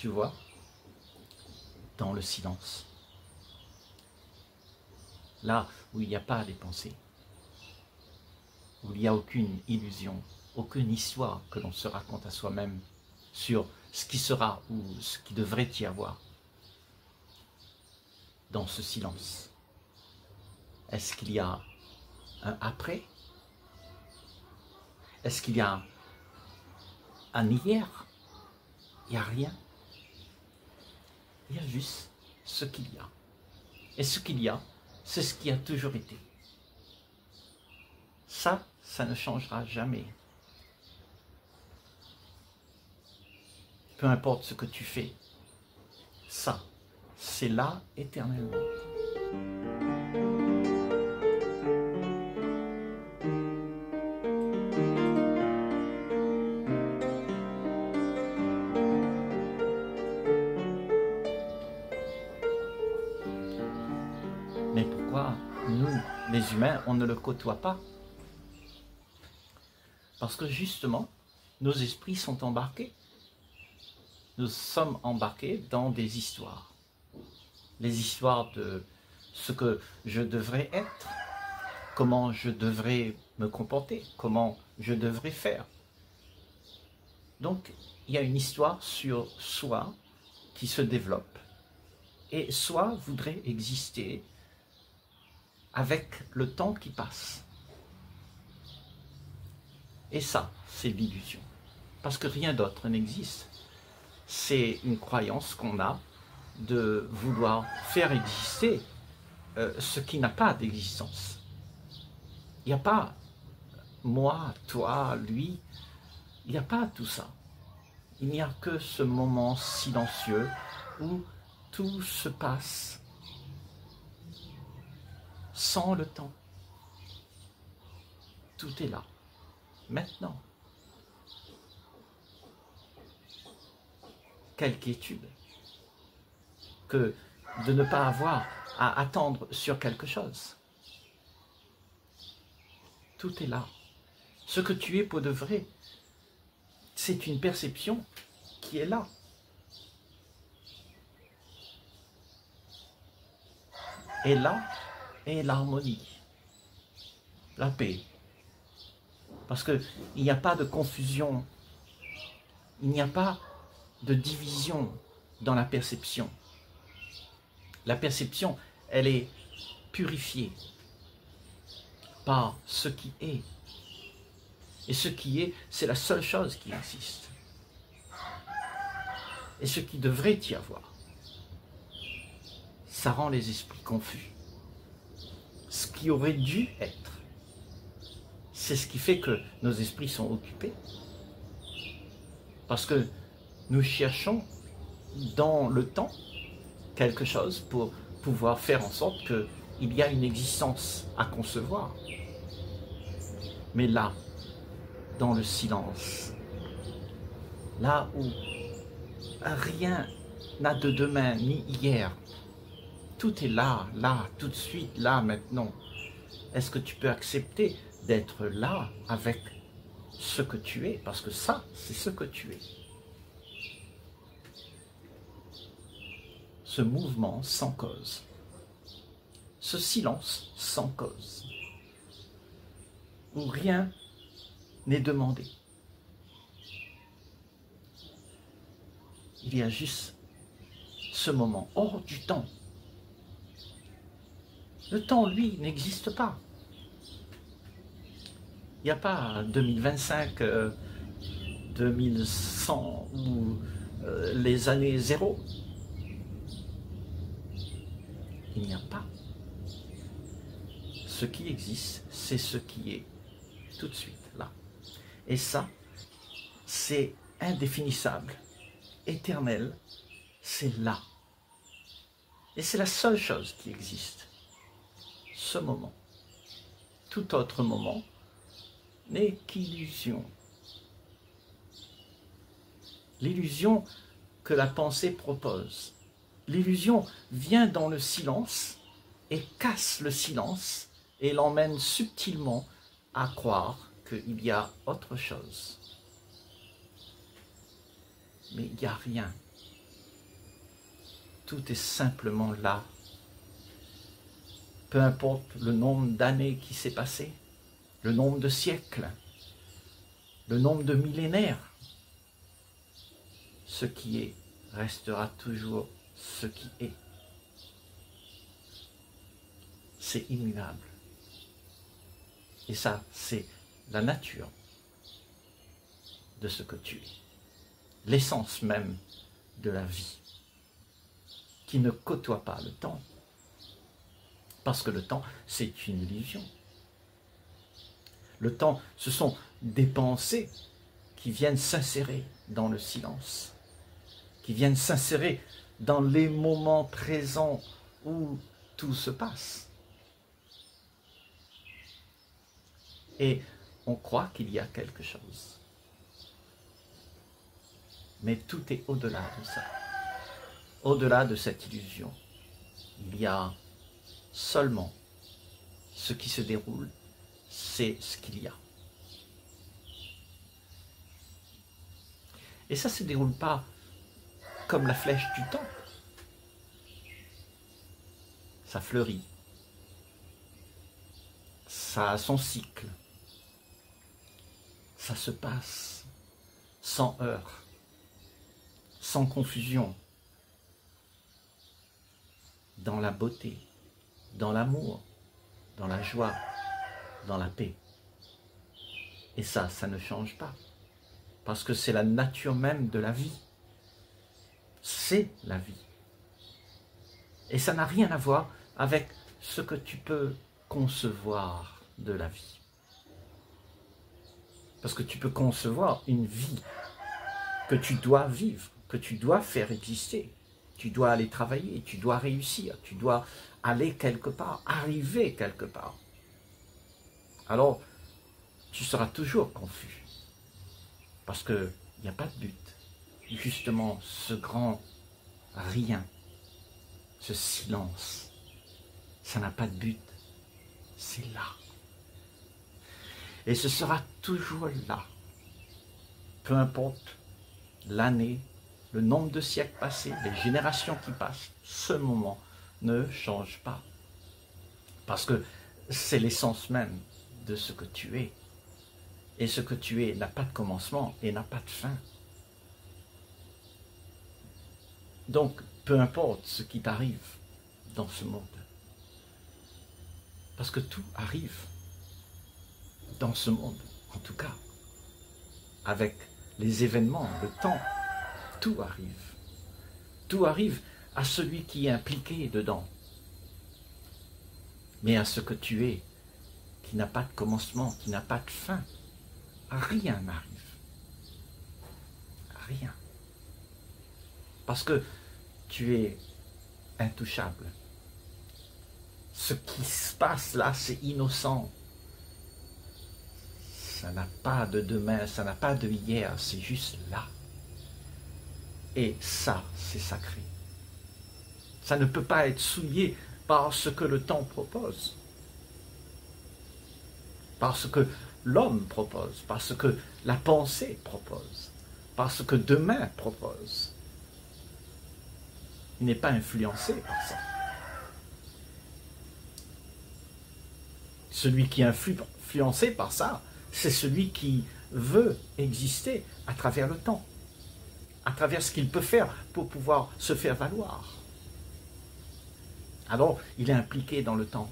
tu vois, dans le silence. Là où il n'y a pas des pensées, où il n'y a aucune illusion, aucune histoire que l'on se raconte à soi-même sur ce qui sera ou ce qui devrait y avoir. Dans ce silence, est-ce qu'il y a un après? Est-ce qu'il y a un hier? Il n'y a rien. Il y a juste ce qu'il y a. Et ce qu'il y a, c'est ce qui a toujours été. Ça ne changera jamais. Peu importe ce que tu fais, ça, c'est là éternellement. Mais pourquoi nous, les humains, on ne le côtoie pas? Parce que justement, nos esprits sont embarqués. Nous sommes embarqués dans des histoires. Les histoires de ce que je devrais être, comment je devrais me comporter, comment je devrais faire. Donc, il y a une histoire sur soi qui se développe. Et soi voudrait exister avec le temps qui passe. Et ça, c'est l'illusion. Parce que rien d'autre n'existe. C'est une croyance qu'on a de vouloir faire exister ce qui n'a pas d'existence. Il n'y a pas moi, toi, lui, il n'y a pas tout ça. Il n'y a que ce moment silencieux où tout se passe sans le temps. Tout est là, maintenant. Quelle quiétude que de ne pas avoir à attendre sur quelque chose. Tout est là. Ce que tu es pour de vrai, c'est une perception qui est là. Et là est l'harmonie, la paix. Parce qu'il n'y a pas de confusion, il n'y a pas de division dans la perception. La perception, elle est purifiée par ce qui est. Et ce qui est, c'est la seule chose qui existe. Et ce qui devrait y avoir, ça rend les esprits confus. Ce qui aurait dû être, c'est ce qui fait que nos esprits sont occupés. Parce que nous cherchons dans le temps quelque chose pour pouvoir faire en sorte qu'il y a une existence à concevoir. Mais là, dans le silence, là où rien n'a de demain ni hier, tout est là, là, tout de suite, là, maintenant. Est-ce que tu peux accepter d'être là avec ce que tu es? Parce que ça, c'est ce que tu es. Ce mouvement sans cause, ce silence sans cause, où rien n'est demandé. Il y a juste ce moment hors du temps. Le temps, lui, n'existe pas. Il n'y a pas 2025, 2100 ou les années zéro. Il n'y a pas. Ce qui existe, c'est ce qui est tout de suite là. Et ça, c'est indéfinissable, éternel, c'est là. Et c'est la seule chose qui existe. Ce moment. Tout autre moment n'est qu'illusion. L'illusion que la pensée propose. L'illusion vient dans le silence et casse le silence et l'emmène subtilement à croire qu'il y a autre chose. Mais il n'y a rien. tout est simplement là. Peu importe le nombre d'années qui s'est passé, le nombre de siècles, le nombre de millénaires, ce qui est restera toujours ce qui est. C'est immuable. Et ça, c'est la nature de ce que tu es. L'essence même de la vie, qui ne côtoie pas le temps. Parce que le temps, c'est une illusion. Le temps, ce sont des pensées qui viennent s'insérer dans le silence, qui viennent s'insérer dans les moments présents où tout se passe. Et on croit qu'il y a quelque chose. Mais tout est au-delà de ça. Au-delà de cette illusion, il y a seulement ce qui se déroule, c'est ce qu'il y a. Et ça ne se déroule pas comme la flèche du temps. Ça fleurit. Ça a son cycle. Ça se passe sans heurts, sans confusion, dans la beauté, dans l'amour, dans la joie, dans la paix. Et ça ne change pas. Parce que c'est la nature même de la vie. C'est la vie. Et ça n'a rien à voir avec ce que tu peux concevoir de la vie. Parce que tu peux concevoir une vie que tu dois vivre, que tu dois faire exister. Tu dois aller travailler, tu dois réussir, tu dois aller quelque part, arriver quelque part. Alors, tu seras toujours confus. Parce qu'il n'y a pas de but. Justement, ce grand rien, ce silence, ça n'a pas de but. C'est là. Et ce sera toujours là. Peu importe l'année, le nombre de siècles passés, les générations qui passent, ce moment ne change pas. Parce que c'est l'essence même de ce que tu es. Et ce que tu es n'a pas de commencement et n'a pas de fin. Donc, peu importe ce qui t'arrive dans ce monde. Parce que tout arrive dans ce monde, en tout cas. Avec les événements, le temps, tout arrive. Tout arrive à celui qui est impliqué dedans. Mais à ce que tu es, qui n'a pas de commencement, qui n'a pas de fin, rien n'arrive. Rien. Parce que tu es intouchable. Ce qui se passe là, c'est innocent. Ça n'a pas de demain, ça n'a pas de hier, c'est juste là. Et ça, c'est sacré. Ça ne peut pas être souillé par ce que le temps propose. Parce que l'homme propose, parce que la pensée propose, parce que demain propose. Il n'est pas influencé par ça. Celui qui est influencé par ça, c'est celui qui veut exister à travers le temps, à travers ce qu'il peut faire pour pouvoir se faire valoir. Alors, il est impliqué dans le temps.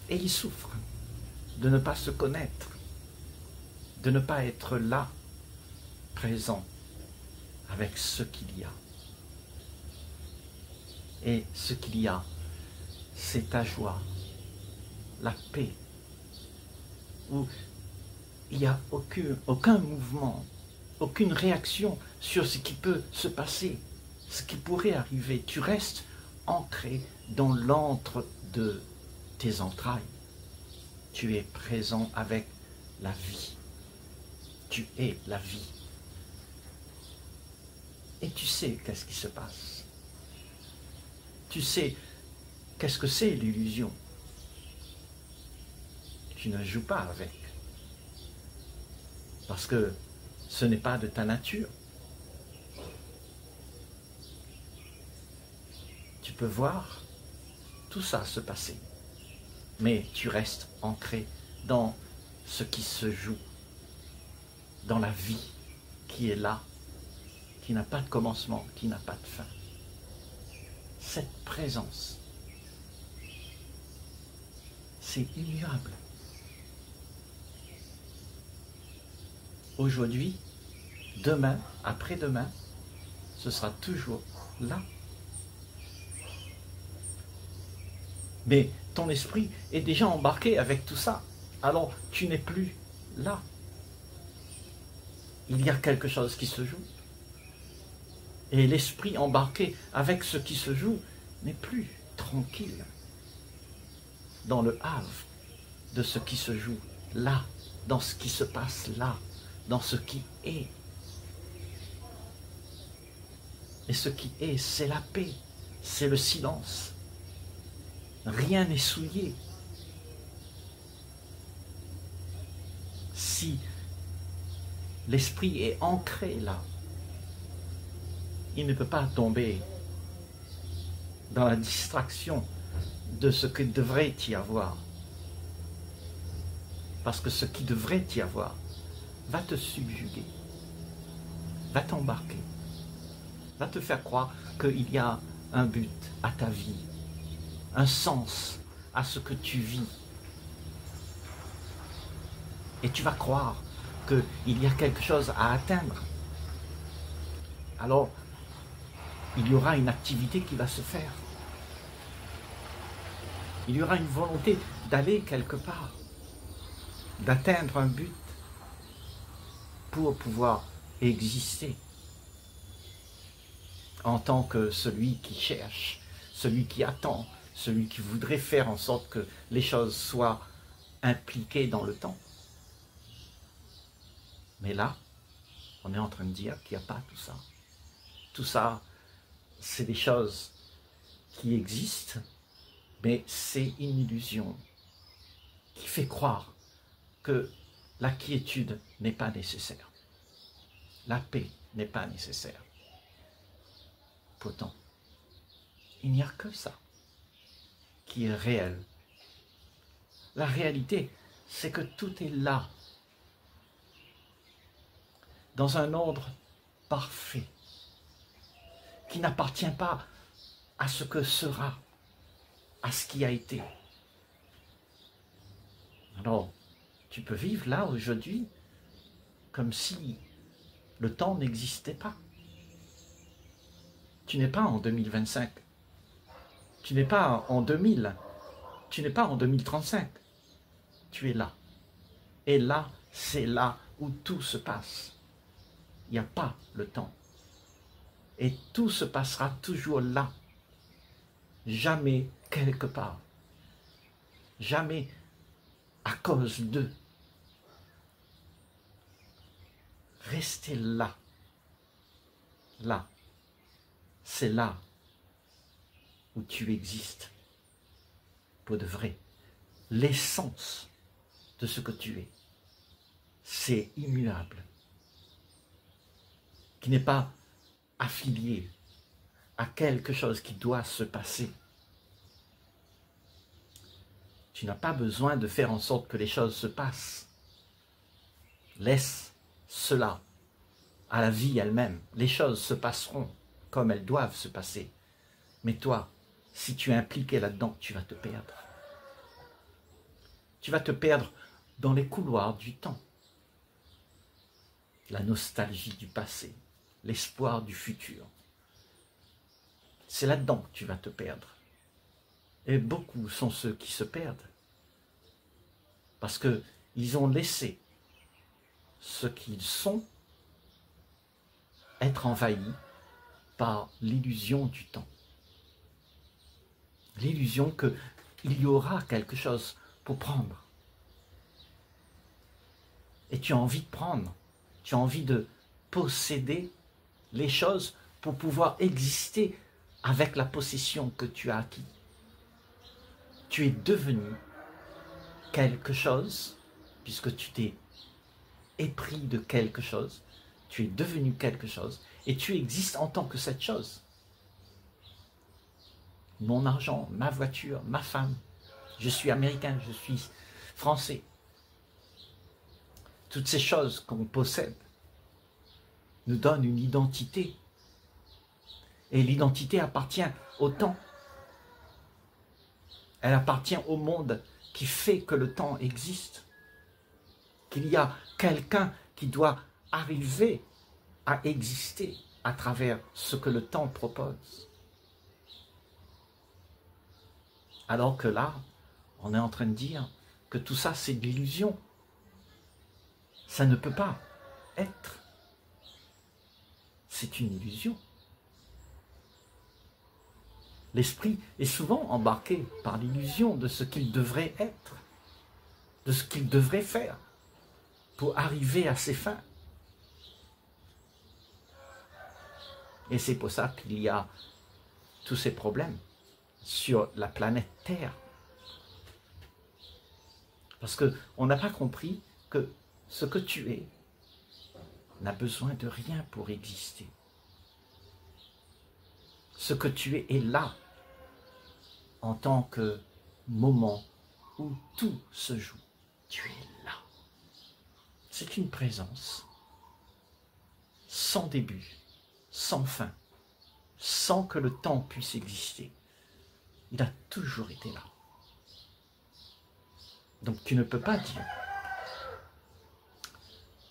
Et il souffre de ne pas se connaître, de ne pas être là, présent, avec ce qu'il y a. Et ce qu'il y a, c'est ta joie, la paix, où il n'y a aucun mouvement, aucune réaction sur ce qui peut se passer, ce qui pourrait arriver. Tu restes ancré dans l'antre de tes entrailles. Tu es présent avec la vie. Tu es la vie. Et tu sais qu'est-ce qui se passe. Tu sais qu'est-ce que c'est l'illusion. Tu ne joues pas avec. Parce que ce n'est pas de ta nature. peux voir tout ça se passer. Mais tu restes ancré dans ce qui se joue, dans la vie qui est là, qui n'a pas de commencement, qui n'a pas de fin. Cette présence, c'est immuable. Aujourd'hui, demain, après-demain, ce sera toujours là. Mais ton esprit est déjà embarqué avec tout ça. Alors, tu n'es plus là. Il y a quelque chose qui se joue. Et l'esprit embarqué avec ce qui se joue n'est plus tranquille dans le havre de ce qui se joue là, dans ce qui se passe là, dans ce qui est. Et ce qui est, c'est la paix, c'est le silence. Rien n'est souillé. Si l'esprit est ancré là, il ne peut pas tomber dans la distraction de ce que devrait y avoir. Parce que ce qui devrait y avoir va te subjuguer, va t'embarquer, va te faire croire qu'il y a un but à ta vie, un sens à ce que tu vis. Et tu vas croire qu'il y a quelque chose à atteindre. Alors, il y aura une activité qui va se faire. Il y aura une volonté d'aller quelque part, d'atteindre un but pour pouvoir exister en tant que celui qui cherche, celui qui attend, celui qui voudrait faire en sorte que les choses soient impliquées dans le temps. Mais là, on est en train de dire qu'il n'y a pas tout ça. Tout ça, c'est des choses qui existent, mais c'est une illusion qui fait croire que la quiétude n'est pas nécessaire. La paix n'est pas nécessaire. Pourtant, il n'y a que ça qui est réel. La réalité, c'est que tout est là, dans un ordre parfait, qui n'appartient pas à ce que sera, à ce qui a été. Alors, tu peux vivre là, aujourd'hui, comme si le temps n'existait pas. Tu n'es pas en 2025. Tu n'es pas en 2000. Tu n'es pas en 2035. Tu es là. Et là, c'est là où tout se passe. Il n'y a pas le temps. Et tout se passera toujours là. Jamais quelque part. Jamais à cause d'eux. Restez là. Là. C'est là où tu existes. Pour de vrai. L'essence de ce que tu es. C'est immuable. Qui n'est pas affilié à quelque chose qui doit se passer. Tu n'as pas besoin de faire en sorte que les choses se passent. Laisse cela à la vie elle-même. Les choses se passeront comme elles doivent se passer. Mais toi, si tu es impliqué là-dedans, tu vas te perdre. Tu vas te perdre dans les couloirs du temps. La nostalgie du passé, l'espoir du futur. C'est là-dedans que tu vas te perdre. Et beaucoup sont ceux qui se perdent. Parce qu'ils ont laissé ce qu'ils sont être envahis par l'illusion du temps. L'illusion qu'il y aura quelque chose pour prendre. Et tu as envie de prendre. Tu as envie de posséder les choses pour pouvoir exister avec la possession que tu as acquis. Tu es devenu quelque chose, puisque tu t'es épris de quelque chose, tu es devenu quelque chose, et tu existes en tant que cette chose. mon argent, ma voiture, ma femme. Je suis américain, je suis français. Toutes ces choses qu'on possède nous donnent une identité. Et l'identité appartient au temps. Elle appartient au monde qui fait que le temps existe. Qu'il y a quelqu'un qui doit arriver à exister à travers ce que le temps propose. Alors que là, on est en train de dire que tout ça, c'est de l'illusion. Ça ne peut pas être. C'est une illusion. L'esprit est souvent embarqué par l'illusion de ce qu'il devrait être, de ce qu'il devrait faire pour arriver à ses fins. Et c'est pour ça qu'il y a tous ces problèmes sur la planète Terre. Parce qu'on n'a pas compris que ce que tu es n'a besoin de rien pour exister. Ce que tu es est là en tant que moment où tout se joue. Tu es là. C'est une présence sans début, sans fin, sans que le temps puisse exister. Il a toujours été là. Donc tu ne peux pas dire,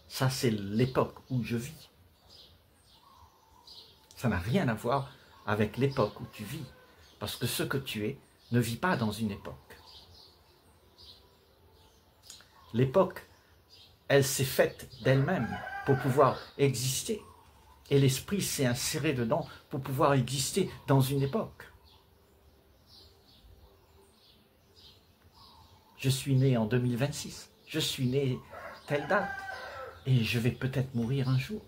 ça c'est l'époque où je vis. Ça n'a rien à voir avec l'époque où tu vis, parce que ce que tu es ne vit pas dans une époque. L'époque, elle s'est faite d'elle-même pour pouvoir exister, et l'esprit s'est inséré dedans pour pouvoir exister dans une époque. Je suis né en 2026, je suis né telle date, et je vais peut-être mourir un jour.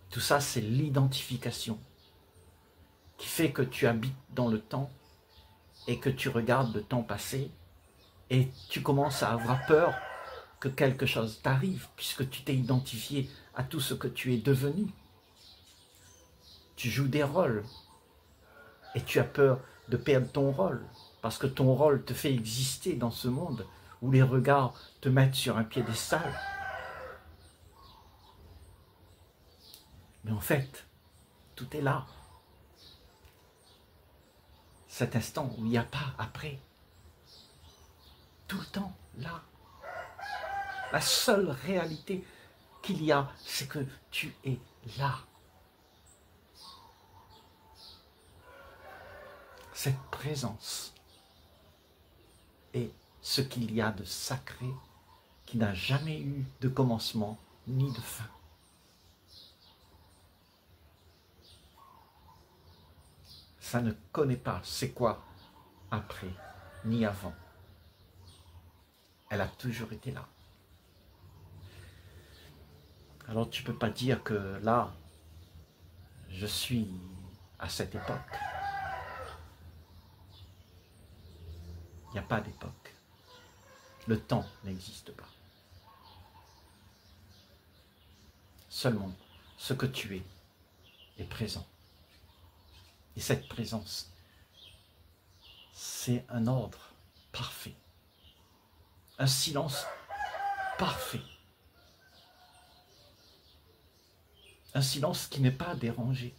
Tout ça, c'est l'identification qui fait que tu habites dans le temps et que tu regardes le temps passer et tu commences à avoir peur que quelque chose t'arrive puisque tu t'es identifié à tout ce que tu es devenu. Tu joues des rôles et tu as peur de perdre ton rôle parce que ton rôle te fait exister dans ce monde où les regards te mettent sur un piédestal. Mais en fait, tout est là. Cet instant où il n'y a pas après. Tout le temps, là. La seule réalité qu'il y a, c'est que tu es là. Cette présence est ce qu'il y a de sacré qui n'a jamais eu de commencement ni de fin. Ça ne connaît pas c'est quoi après ni avant. Elle a toujours été là. Alors tu ne peux pas dire que là, je suis à cette époque. Il n'y a pas d'époque. Le temps n'existe pas. Seulement, ce que tu es est présent. Et cette présence, c'est un ordre parfait. Un silence parfait. Un silence qui n'est pas dérangé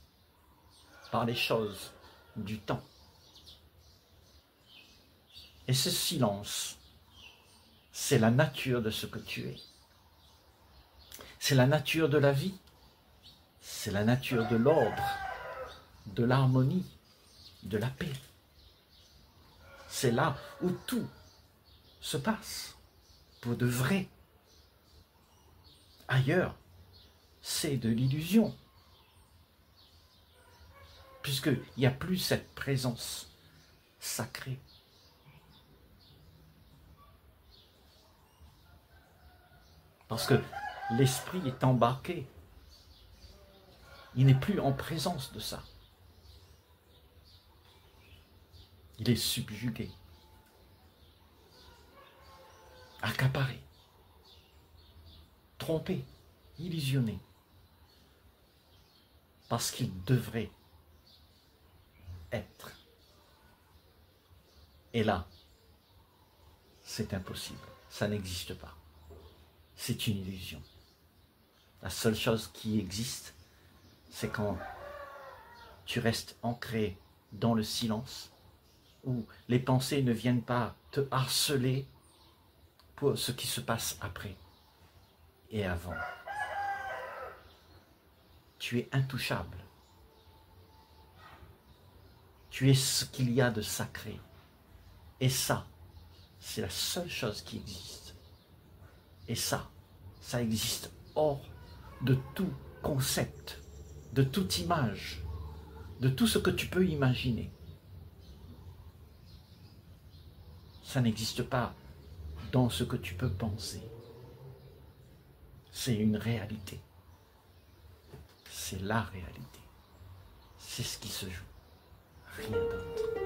par les choses du temps. Et ce silence, c'est la nature de ce que tu es. C'est la nature de la vie. C'est la nature de l'ordre, de l'harmonie, de la paix. C'est là où tout se passe pour de vrai. Ailleurs, c'est de l'illusion. Puisqu'il n'y a plus cette présence sacrée. Parce que l'esprit est embarqué. Il n'est plus en présence de ça. Il est subjugué, accaparé, trompé, illusionné. Parce qu'il devrait être. Et là, c'est impossible, ça n'existe pas. C'est une illusion. La seule chose qui existe, c'est quand tu restes ancré dans le silence, où les pensées ne viennent pas te harceler pour ce qui se passe après et avant. Tu es intouchable. Tu es ce qu'il y a de sacré. Et ça, c'est la seule chose qui existe. Et ça existe hors de tout concept, de toute image, de tout ce que tu peux imaginer. Ça n'existe pas dans ce que tu peux penser. C'est une réalité. C'est la réalité. C'est ce qui se joue. Rien d'autre.